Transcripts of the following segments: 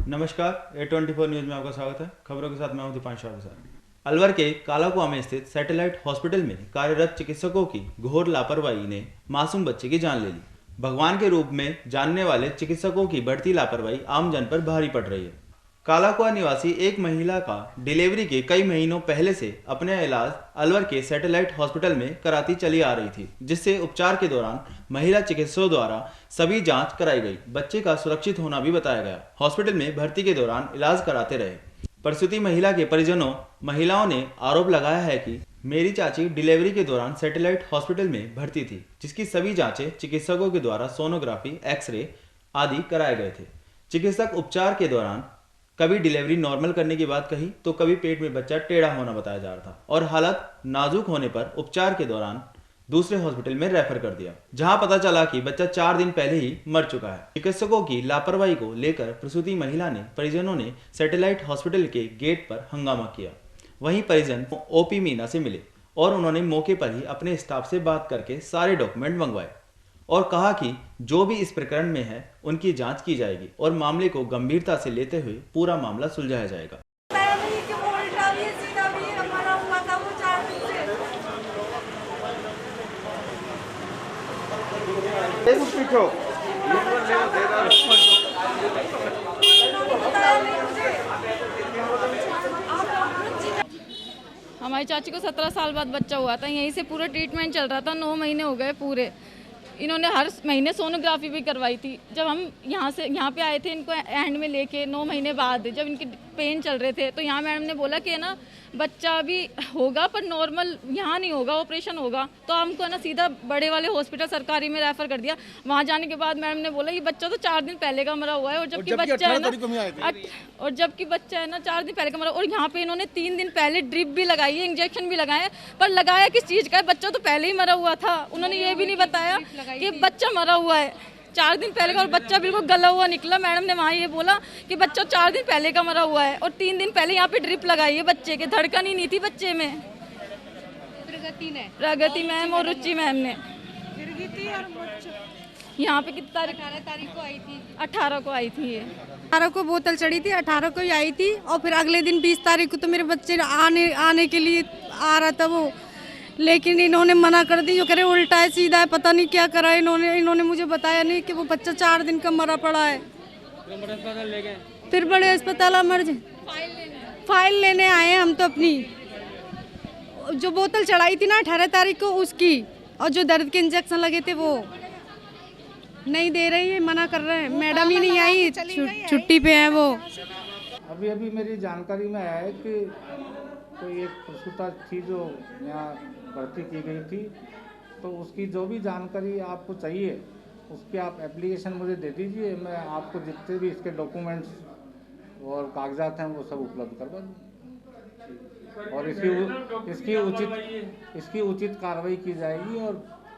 नमस्कार, A24 news में आपका स्वागत है। खबरों के साथ मैं हूं दीपांशु प्रसाद। अलवर के कालाकुआ में स्थित सैटेलाइट हॉस्पिटल में कार्यरत चिकित्सकों की घोर लापरवाही ने मासूम बच्चे की जान ले ली। भगवान के रूप में जानने वाले चिकित्सकों की बढ़ती लापरवाही आम जन पर भारी पड़ रही है। कालाकुआ निवासी एक महिला का डिलीवरी के कई महीनों पहले से अपने इलाज अलवर के सैटेलाइट हॉस्पिटल में कराती चली आ रही थी, जिससे उपचार के दौरान महिला चिकित्सकों द्वारा सभी जांच कराई गई। बच्चे का सुरक्षित होना भी बताया गया। हॉस्पिटल में भर्ती के दौरान इलाज कराते रहे। प्रसूति महिला के महिलाओं ने आरोप लगाया है कि मेरी चाची डिलीवरी के दौरान सैटेलाइट हॉस्पिटल में भर्ती थी, जिसकी सभी जांचें चिकित्सकों के द्वारा सोनोग्राफी, एक्सरे आदि कराए गए थे। चिकित्सक उपचार के दौरान कभी डिलीवरी नॉर्मल करने की बात कही तो कभी पेट में बच्चा टेढ़ा होना बताया जा रहा था और हालत नाजुक होने पर उपचार के दौरान दूसरे हॉस्पिटल में रेफर कर दिया, जहां पता चला कि बच्चा 4 दिन पहले ही मर चुका है। चिकित्सकों की लापरवाही को लेकर प्रसूति महिला ने परिजनों ने सैटेलाइट हॉस्पिटल के गेट पर हंगामा किया। वहीं परिजन ओपी मीना से मिले और उन्होंने मौके पर ही अपने स्टाफ से बात करके सारे डॉक्यूमेंट मंगवाए और कहा कि जो भी इस प्रकरण में है उनकी जांच की जाएगी और मामले को गंभीरता से लेते हुए पूरा मामला सुलझाया जाएगा। हमारी चाची को 17 साल बाद बच्चा हुआ था। यहीं से पूरा ट्रीटमेंट चल रहा था। 9 महीने हो गए पूरे। इन्होंने हर महीने सोनोग्राफी भी करवाई थी। जब हम यहाँ पे आए थे इनको हैंड में लेके 9 महीने बाद, जब इनके पेन चल रहे थे, तो यहाँ मैडम ने बोला कि ना बच्चा भी होगा पर नॉर्मल यहाँ नहीं होगा, ऑपरेशन होगा। तो हमको ना सीधा बड़े वाले हॉस्पिटल सरकारी में रेफर कर दिया। वहाँ जाने के बाद मैडम ने बोला ये बच्चा तो 4 दिन पहले का मरा हुआ है, और जबकि बच्चा है ना 4 दिन पहले का मरा। और यहाँ पे इन्होंने 3 दिन पहले ड्रिप भी लगाई है, इंजेक्शन भी लगाए, पर लगाया किस चीज़ का है? बच्चा तो पहले ही मरा हुआ था। उन्होंने ये भी नहीं बताया कि बच्चा मरा हुआ है 4 दिन पहले का, और बच्चा बिल्कुल गला हुआ निकला। मैडम ने वहाँ ये बोला कि बच्चा 4 दिन पहले का मरा हुआ है, और 3 दिन पहले यहाँ पे ड्रिप लगाई है बच्चे के। धड़कन ही नहीं थी बच्चे में। प्रगति मैम और रुचि मैम ने यहाँ पे कितनी तारीख? 18 तारीख को आई थी। 18 को आई थी। ये 18 को बोतल चढ़ी थी, 18 को ही आई थी, और फिर अगले दिन 20 तारीख को तो मेरे बच्चे आने के लिए आ रहा था वो, लेकिन इन्होंने मना कर दी। जो करे उल्टा है सीधा है, पता नहीं क्या करा इन्होंने मुझे बताया नहीं कि वो बच्चा 4 दिन का मरा पड़ा है। फिर बड़े अस्पताल फाइल लेने आए हम तो अपनी जो बोतल चढ़ाई थी ना 18 तारीख को उसकी, और जो दर्द के इंजेक्शन लगे थे वो नहीं दे रही है, मना कर रहे हैं। मैडम ही नहीं आई, छुट्टी पे है वो। अभी मेरी जानकारी में आया है कि कोई एक प्रसूता थी जो यहाँ भर्ती की गई थी, तो उसकी जो भी जानकारी आपको चाहिए उसकी आप एप्लीकेशन मुझे दे दीजिए। मैं आपको जितने भी इसके डॉक्यूमेंट्स और कागजात हैं वो सब उपलब्ध करवा दूँ, और इसकी उचित कार्रवाई की जाएगी। और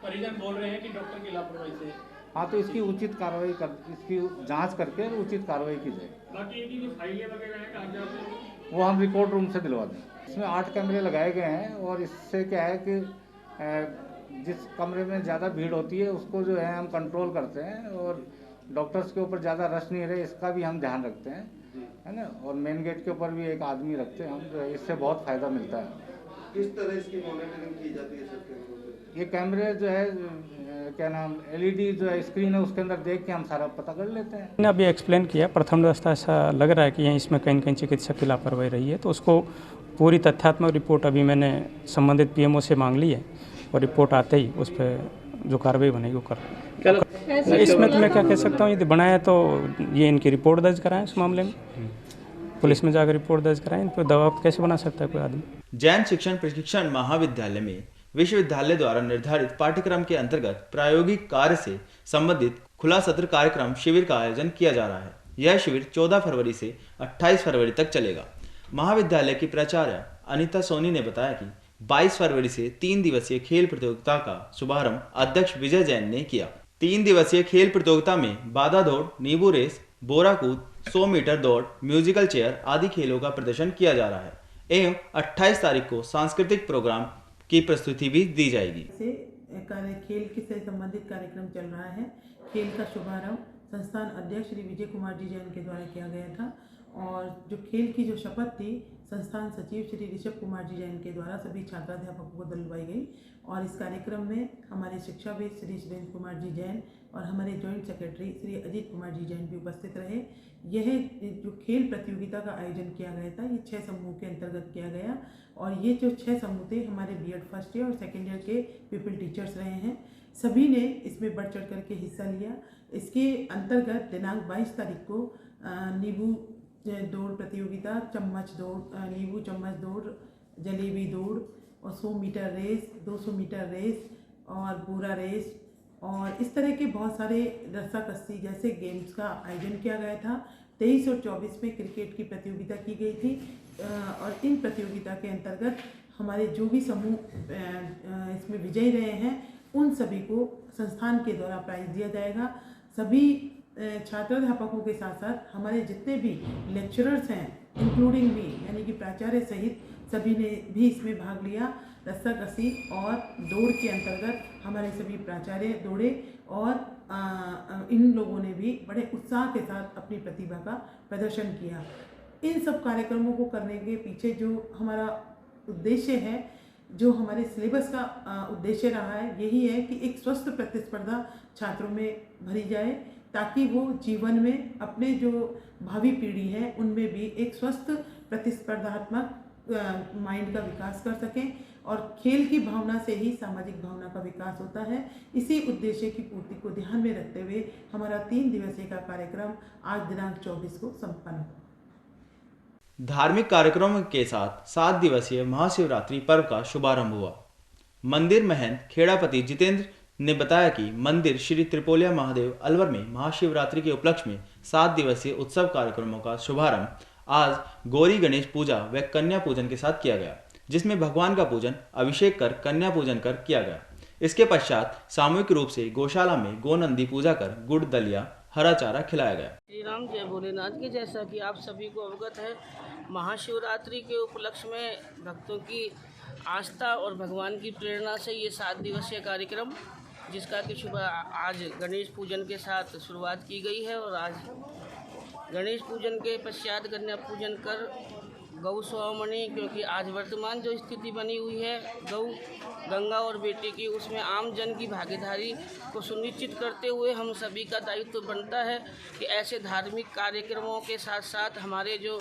परिजन बोल रहे हैं कि डॉक्टर की लापरवाही से, हाँ, तो इसकी उचित कार्रवाई इसकी जांच करके उचित कार्रवाई की जाएगी। बाकी इनकी जो फाइलें वगैरह हैं कागजात वो हम रिकॉर्ड रूम से दिलवा दें। इसमें 8 कैमरे लगाए गए हैं, और इससे क्या है कि जिस कमरे में ज़्यादा भीड़ होती है उसको जो है हम कंट्रोल करते हैं, और डॉक्टर्स के ऊपर ज़्यादा रश नहीं रहे इसका भी हम ध्यान रखते हैं, है ना। और मेन गेट के ऊपर भी एक आदमी रखते हैं हम, जो है इससे बहुत फ़ायदा मिलता है। किस तरह इसकी मॉनिटरिंग की जाती है सर? ये कैमरे जो है क्या नाम एलईडी जो है स्क्रीन है, उसके अंदर देख के हम सारा पता कर लेते हैं। मैंने अभी एक्सप्लेन किया, प्रथम दस्ता ऐसा लग रहा है कि यहीं इसमें कहीं कहीं चिकित्सक की लापरवाही रही है, तो उसको पूरी तथ्यात्मक रिपोर्ट अभी मैंने संबंधित पीएमओ से मांग ली है, और रिपोर्ट आते ही उस पर जो कार्रवाई बनेगी वो कर। इसमें तो मैं क्या कह सकता हूँ, यदि बनाया तो ये इनकी रिपोर्ट दर्ज कराएं इस मामले में, पुलिस में जाकर रिपोर्ट दर्ज कराएं। इन पर दबाव कैसे बना सकता है कोई आदमी? जैन शिक्षण प्रशिक्षण महाविद्यालय में विश्वविद्यालय द्वारा निर्धारित पाठ्यक्रम के अंतर्गत प्रायोगिक कार्य से संबंधित खुला सत्र कार्यक्रम शिविर का आयोजन किया जा रहा है। यह शिविर 14 फरवरी से 28 फरवरी तक चलेगा। महाविद्यालय की प्राचार्य अनिता सोनी ने बताया कि 22 फरवरी से 3 दिवसीय खेल प्रतियोगिता का शुभारंभ अध्यक्ष विजय जैन ने किया। 3 दिवसीय खेल प्रतियोगिता में बाधा दौड़, नींबू रेस, बोरा कूद, 100 मीटर दौड़, म्यूजिकल चेयर आदि खेलों का प्रदर्शन किया जा रहा है, एवं 28 तारीख को सांस्कृतिक प्रोग्राम की प्रस्तुति भी दी जाएगी। खेल से संबंधित कार्यक्रम चल रहा है। खेल का शुभारंभ संस्थान अध्यक्ष श्री विजय कुमार जी जैन के द्वारा किया गया था। और जो खेल की जो शपथ थी संस्थान सचिव श्री ऋषभ कुमार जी जैन के द्वारा सभी छात्राध्यापकों को दिलवाई गई। और इस कार्यक्रम में हमारे शिक्षाविद श्री सुरेंद्र कुमार जी जैन और हमारे जॉइंट सेक्रेटरी श्री अजीत कुमार जी जैन भी उपस्थित रहे। यह जो खेल प्रतियोगिता का आयोजन किया गया था ये 6 समूह के अंतर्गत किया गया। और ये जो 6 समूह थे हमारे बीएड फर्स्ट ईयर और सेकेंड ईयर के पीपल टीचर्स रहे हैं। सभी ने इसमें बढ़ चढ़ करके हिस्सा लिया। इसके अंतर्गत दिनांक 22 तारीख को नींबू दौड़ प्रतियोगिता, चम्मच दौड़, नींबू चम्मच दौड़, जलेबी दौड़ और 100 मीटर रेस, 200 मीटर रेस और बोरा रेस और इस तरह के बहुत सारे रस्साकस्सी जैसे गेम्स का आयोजन किया गया था। 23 और 24 में क्रिकेट की प्रतियोगिता की गई थी। और इन प्रतियोगिता के अंतर्गत हमारे जो भी समूह इसमें विजयी रहे हैं उन सभी को संस्थान के द्वारा प्राइज दिया जाएगा। सभी छात्राध्यापकों के साथ साथ हमारे जितने भी लेक्चरर्स हैं इंक्लूडिंग मी यानी कि प्राचार्य सहित सभी ने भी इसमें भाग लिया। रस्साकसी और दौड़ के अंतर्गत हमारे सभी प्राचार्य दौड़े और इन लोगों ने भी बड़े उत्साह के साथ अपनी प्रतिभा का प्रदर्शन किया। इन सब कार्यक्रमों को करने के पीछे जो हमारा उद्देश्य है, जो हमारे सिलेबस का उद्देश्य रहा है, यही है कि एक स्वस्थ प्रतिस्पर्धा छात्रों में भरी जाए ताकि वो जीवन में अपने जो भावी पीढ़ी है उनमें भी एक स्वस्थ प्रतिस्पर्धात्मक माइंड का विकास कर सकें। और खेल की भावना से ही सामाजिक भावना का विकास होता है। इसी उद्देश्य की पूर्ति को ध्यान में रखते हुए हमारा 3 दिवसीय का कार्यक्रम आज दिनांक 24 को संपन्न हुआ। धार्मिक कार्यक्रमों के साथ 7 दिवसीय महाशिवरात्रि पर्व का शुभारंभ हुआ। मंदिर महंत खेड़ापति जितेंद्र ने बताया कि मंदिर श्री त्रिपोलिया महादेव अलवर में महाशिवरात्रि के उपलक्ष्य में 7 दिवसीय उत्सव कार्यक्रमों का शुभारंभ आज गौरी गणेश पूजा व कन्या पूजन के साथ किया गया, जिसमें भगवान का पूजन अभिषेक कर कन्या पूजन कर किया गया। इसके पश्चात सामूहिक रूप से गौशाला में गोनंदी पूजा कर गुड़ दलिया हरा चारा खिलाया गया। श्री राम जय भोलेनाथ की। जैसा कि आप सभी को अवगत है, महाशिवरात्रि के उपलक्ष्य में भक्तों की आस्था और भगवान की प्रेरणा से ये 7 दिवसीय कार्यक्रम जिसका कि सुबह आज गणेश पूजन के साथ शुरुआत की गई है और आज गणेश पूजन के पश्चात कन्या पूजन कर गौ स्वामणी, क्योंकि आज वर्तमान जो स्थिति बनी हुई है गौ गंगा और बेटे की, उसमें आम जन की भागीदारी को सुनिश्चित करते हुए हम सभी का दायित्व बनता है कि ऐसे धार्मिक कार्यक्रमों के साथ साथ हमारे जो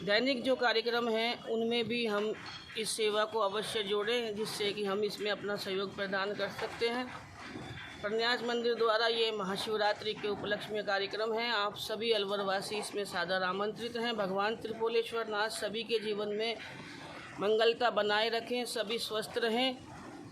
दैनिक जो कार्यक्रम हैं उनमें भी हम इस सेवा को अवश्य जोड़ें, जिससे कि हम इसमें अपना सहयोग प्रदान कर सकते हैं। प्रन्यास मंदिर द्वारा ये महाशिवरात्रि के उपलक्ष्य में कार्यक्रम है। आप सभी अलवरवासी इसमें सादर आमंत्रित हैं। भगवान त्रिपोलेश्वर नाथ सभी के जीवन में मंगलता बनाए रखें, सभी स्वस्थ रहें,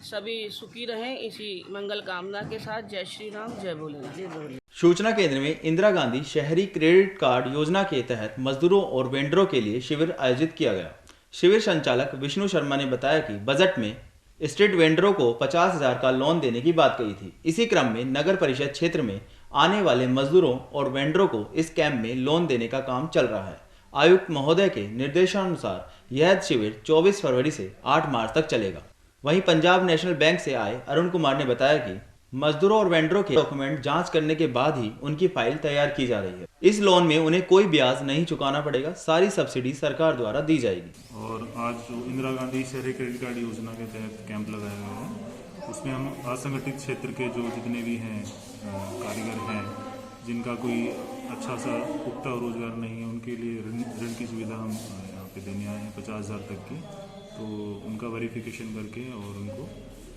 सभी सुखी रहें। इसी मंगल कामना के साथ जय श्री राम, जय भोलेनाथ। सूचना केंद्र में इंदिरा गांधी शहरी क्रेडिट कार्ड योजना के तहत मजदूरों और वेंडरों के लिए शिविर आयोजित किया गया। शिविर संचालक विष्णु शर्मा ने बताया कि बजट में स्ट्रीट वेंडरों को 50,000 का लोन देने की बात कही थी। इसी क्रम में नगर परिषद क्षेत्र में आने वाले मजदूरों और वेंडरों को इस कैंप में लोन देने का काम चल रहा है। आयुक्त महोदय के निर्देशानुसार यह शिविर 24 फरवरी से 8 मार्च तक चलेगा। वहीं पंजाब नेशनल बैंक से आए अरुण कुमार ने बताया कि मजदूरों और वेंडरों के डॉक्यूमेंट जांच करने के बाद ही उनकी फाइल तैयार की जा रही है। इस लोन में उन्हें कोई ब्याज नहीं चुकाना पड़ेगा, सारी सब्सिडी सरकार द्वारा दी जाएगी। और आज जो इंदिरा गांधी शहरी क्रेडिट कार्ड योजना के तहत कैंप लगाया गया है, उसमें हम असंगठित क्षेत्र के जो जितने भी हैं कारीगर हैं, जिनका कोई अच्छा सा पुख्ता रोजगार नहीं है, उनके लिए ऋण की सुविधा हम यहाँ पे देने आए हैं 50,000 तक की। तो उनका वेरिफिकेशन करके और उनको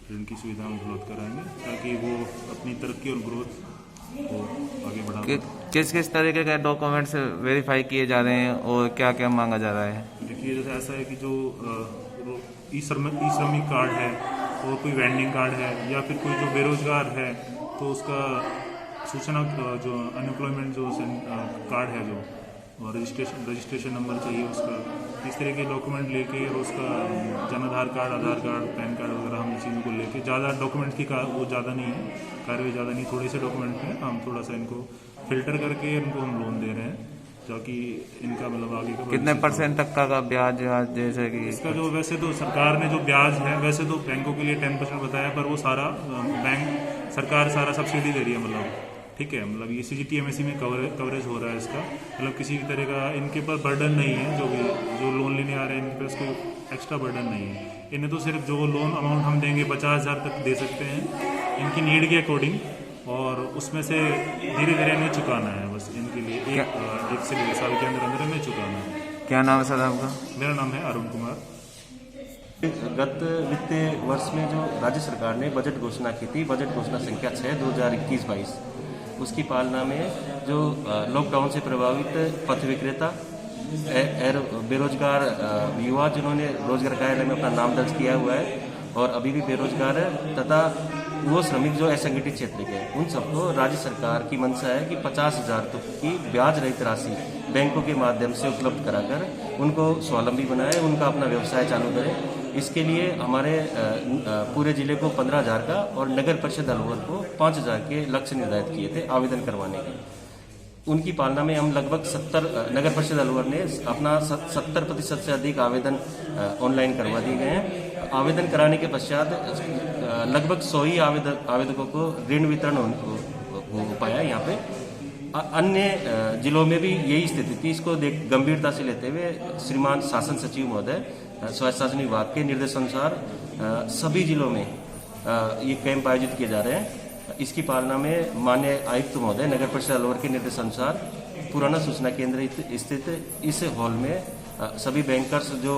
ऋण की सुविधा हम उपलब्ध कराएंगे ताकि वो अपनी तरक्की और ग्रोथ को आगे बढ़ा। किस किस तरीके के डॉक्यूमेंट्स वेरीफाई किए जा रहे हैं और क्या क्या मांगा जा रहा है? देखिए, जैसे ऐसा है कि जो ई श्रमिक कार्ड है और कोई वेंडिंग कार्ड है या फिर कोई जो बेरोजगार है तो उसका सूचना जो अनएम्प्लॉयमेंट जो कार्ड है जो और रजिस्ट्रेशन नंबर चाहिए उसका, इस तरह के डॉक्यूमेंट लेके और उसका जन आधार कार्ड, आधार कार्ड, पैन कार्ड वगैरह हम चीज़ों को लेके, ज़्यादा डॉक्यूमेंट की वो ज़्यादा नहीं है, कार्रवाई ज़्यादा नहीं, थोड़े से डॉक्यूमेंट हैं, हम थोड़ा सा इनको फिल्टर करके इनको हम लोन दे रहे हैं ताकि इनका मतलब आगे का कितने % तक का ब्याज, जैसे कि इसका जो वैसे तो सरकार ने जो ब्याज है वैसे तो बैंकों के लिए 10% बताया, पर वो सारा बैंक सरकार सारा सब्सिडी दे रही है, मतलब ठीक है, मतलब ये CGTMSE में कवरेज हो रहा है इसका, मतलब किसी भी तरह का इनके पर बर्डन नहीं है। जो लोन लेने आ रहे हैं इनके पास कोई एक्स्ट्रा बर्डन नहीं है। इन्हें तो सिर्फ जो लोन अमाउंट हम देंगे 50,000 तक दे सकते हैं इनकी नीड के अकॉर्डिंग, और उसमें से धीरे धीरे इन्हें चुकाना है। बस इनके लिए एक से 1.5 साल के अंदर इन्हें चुकाना है। क्या नाम है सर आपका? मेरा नाम है अरुण कुमार। गत वित्तीय वर्ष में जो राज्य सरकार ने बजट घोषणा की थी, बजट घोषणा संख्या 6 2021-22, उसकी पालना में जो लॉकडाउन से प्रभावित पथ विक्रेता बेरोजगार युवा जिन्होंने रोजगार कार्यालय में अपना नाम दर्ज किया हुआ है और अभी भी बेरोजगार है, तथा वो श्रमिक जो असंगठित क्षेत्र के हैं, उन सबको राज्य सरकार की मंशा है कि 50,000 तक की ब्याज रहित राशि बैंकों के माध्यम से उपलब्ध कराकर उनको स्वावलंबी बनाए, उनका अपना व्यवसाय चालू करें। इसके लिए हमारे पूरे जिले को 15,000 का और नगर परिषद अलवर को 5,000 के लक्ष्य निर्धारित किए थे आवेदन करवाने के। उनकी पालना में हम लगभग 70 नगर परिषद अलवर ने अपना 70% से अधिक आवेदन ऑनलाइन करवा दिए गए हैं। आवेदन कराने के पश्चात लगभग 100 ही आवेदकों को ऋण वितरण हो पाया। यहाँ पे अन्य जिलों में भी यही स्थिति थी। इसको गंभीरता से लेते हुए श्रीमान शासन सचिव महोदय स्वास्थ्य शासन विभाग के निर्देशानुसार सभी जिलों में ये कैंप आयोजित किए जा रहे हैं। इसकी पालना में माननीय आयुक्त महोदय नगर परिषद अलवर के निर्देशानुसार पुराना सूचना केंद्र स्थित इस हॉल में सभी बैंकर्स जो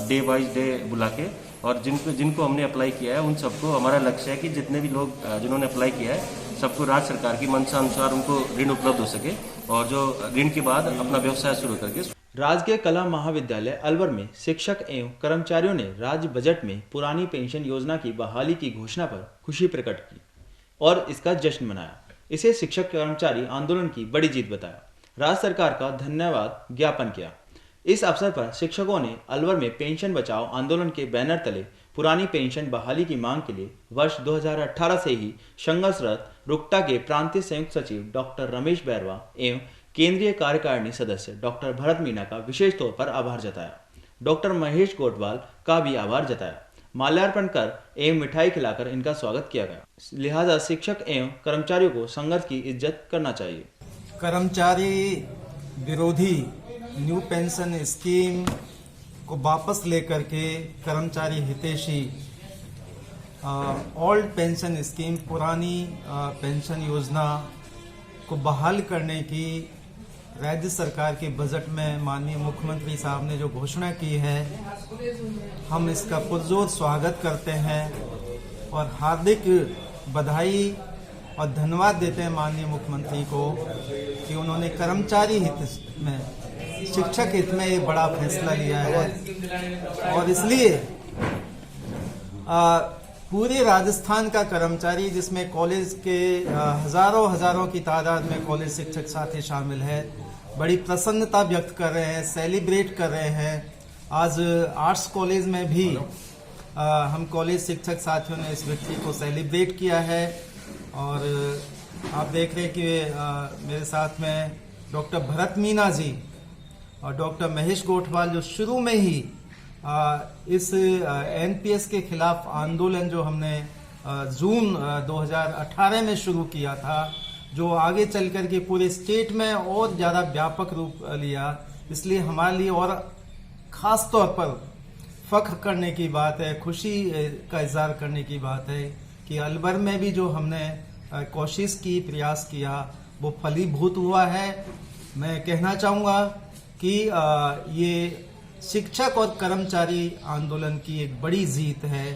डे बाई डे बुला के और जिनको हमने अप्लाई किया है उन सबको, हमारा लक्ष्य है कि जितने भी लोग जिन्होंने अप्लाई किया है सबको राज्य सरकार की मंशा अनुसार उनको ऋण उपलब्ध हो सके और जो ऋण के बाद अपना व्यवसाय शुरू करके। राजकीय कला महाविद्यालय अलवर में शिक्षक एवं कर्मचारियों ने राज्य बजट में पुरानी पेंशन योजना की बहाली की घोषणा पर खुशी प्रकट की और इसका जश्न मनाया। इसे शिक्षक कर्मचारी आंदोलन की बड़ी जीत बताया। राज्य सरकार का धन्यवाद ज्ञापन किया। इस अवसर पर शिक्षकों ने अलवर में पेंशन बचाओ आंदोलन के बैनर तले पुरानी पेंशन बहाली की मांग के लिए वर्ष 2018 से ही संघर्षरत रुकटा के प्रांतीय संयुक्त सचिव डॉक्टर रमेश बैरवा एवं केंद्रीय कार्यकारिणी सदस्य डॉक्टर भरत मीना का विशेष तौर पर आभार जताया। डॉक्टर महेश गोटवाल का भी आभार जताया। माल्यार्पण कर एवं मिठाई खिलाकर इनका स्वागत किया गया। लिहाजा शिक्षक एवं कर्मचारियों को संघर्ष की इज्जत करना चाहिए। कर्मचारी विरोधी न्यू पेंशन स्कीम को वापस लेकर के कर्मचारी हितैषी ओल्ड पेंशन स्कीम, पुरानी पेंशन योजना को बहाल करने की राज्य सरकार के बजट में माननीय मुख्यमंत्री साहब ने जो घोषणा की है, हम इसका पुरजोर स्वागत करते हैं और हार्दिक बधाई और धन्यवाद देते हैं माननीय मुख्यमंत्री को कि उन्होंने कर्मचारी हित में, शिक्षक हित में एक बड़ा फैसला लिया है। और इसलिए पूरे राजस्थान का कर्मचारी, जिसमें कॉलेज के हजारों की तादाद में कॉलेज शिक्षक साथी शामिल है, बड़ी प्रसन्नता व्यक्त कर रहे हैं, सेलिब्रेट कर रहे हैं। आज आर्ट्स कॉलेज में भी हम कॉलेज शिक्षक साथियों ने इस व्यक्ति को सेलिब्रेट किया है। और आप देख रहे हैं कि मेरे साथ में डॉक्टर भरत मीना जी और डॉक्टर महेश गोठवाल जो शुरू में ही इस एनपीएस के खिलाफ आंदोलन जो हमने जून 2018 में शुरू किया था, जो आगे चल कर के पूरे स्टेट में और ज़्यादा व्यापक रूप लिया, इसलिए हमारे लिए और ख़ास तौर पर फख्र करने की बात है, खुशी का इजहार करने की बात है कि अलवर में भी जो हमने कोशिश की, प्रयास किया, वो फलीभूत हुआ है। मैं कहना चाहूँगा कि ये शिक्षक और कर्मचारी आंदोलन की एक बड़ी जीत है।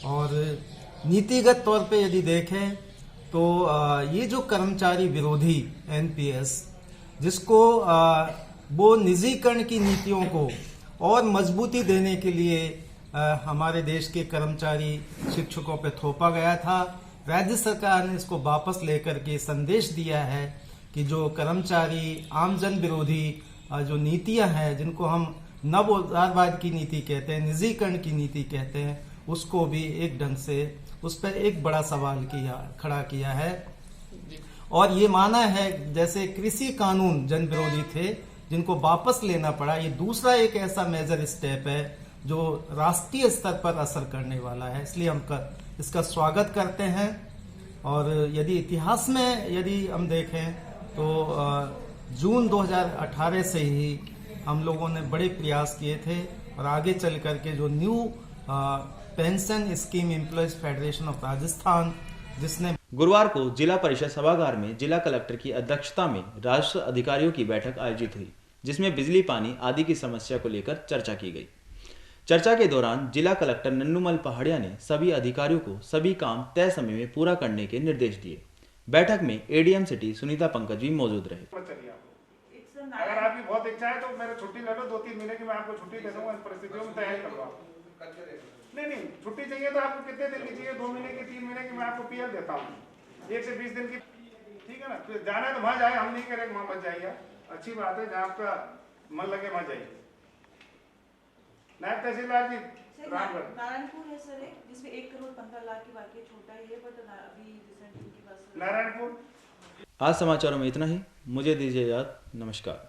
और नीतिगत तौर पे यदि देखें तो ये जो कर्मचारी विरोधी एनपीएस, जिसको वो निजीकरण की नीतियों को और मजबूती देने के लिए हमारे देश के कर्मचारी शिक्षकों पे थोपा गया था, राज्य सरकार ने इसको वापस लेकर के संदेश दिया है कि जो कर्मचारी आमजन विरोधी जो नीतियां हैं, जिनको हम नव उदारवाद की नीति कहते हैं, निजीकरण की नीति कहते हैं, उसको भी एक ढंग से उस पर एक बड़ा सवाल खड़ा किया है। और ये माना है जैसे कृषि कानून जन विरोधी थे, जिनको वापस लेना पड़ा, ये दूसरा एक ऐसा मेजर स्टेप है जो राष्ट्रीय स्तर पर असर करने वाला है। इसलिए हम इसका स्वागत करते हैं और यदि इतिहास में यदि हम देखें तो जून 2018 से ही हम लोगों ने बड़े प्रयास किए थे और आगे चल करके जो new pension scheme employees federation of Rajasthan जिसने गुरुवार को जिला परिषद सभागार में जिला कलेक्टर की अध्यक्षता में राजस्व अधिकारियों की बैठक आयोजित हुई, जिसमें बिजली पानी आदि की समस्या को लेकर चर्चा की गई। चर्चा के दौरान जिला कलेक्टर नन्नूमल पहाड़िया ने सभी अधिकारियों को सभी काम तय समय में पूरा करने के निर्देश दिए। बैठक में एडीएम सिटी सुनीता पंकज भी मौजूद रहे। अगर आपकी बहुत इच्छा है तो मेरे छुट्टी ले लो, 2-3 महीने की मैं आपको छुट्टी दे दूंगा, इन परिस्थितियों में तैयारी करवा। नहीं छुट्टी चाहिए तो आपको कितने दिन की चाहिए? 2 महीने की, 3 महीने की मैं आपको पीएल देता हूँ, 1 से 20 दिन की, ठीक है ना। तो जाना है तो वहाँ जाए, हम नहीं करेंगे वहाँ मत जाइए, अच्छी बात है, जहाँ आपका मन लगे वहाँ जाइए। नायब तहसीलदार जी रामगढ़ नारायणपुर है सर, जिसमें 1 करोड़ 15 लाख की बाकी छोटा ही है, बट अभी रिसेंटली की बात नारायणपुर। आज समाचारों में इतना ही, मुझे दीजिए याद, नमस्कार।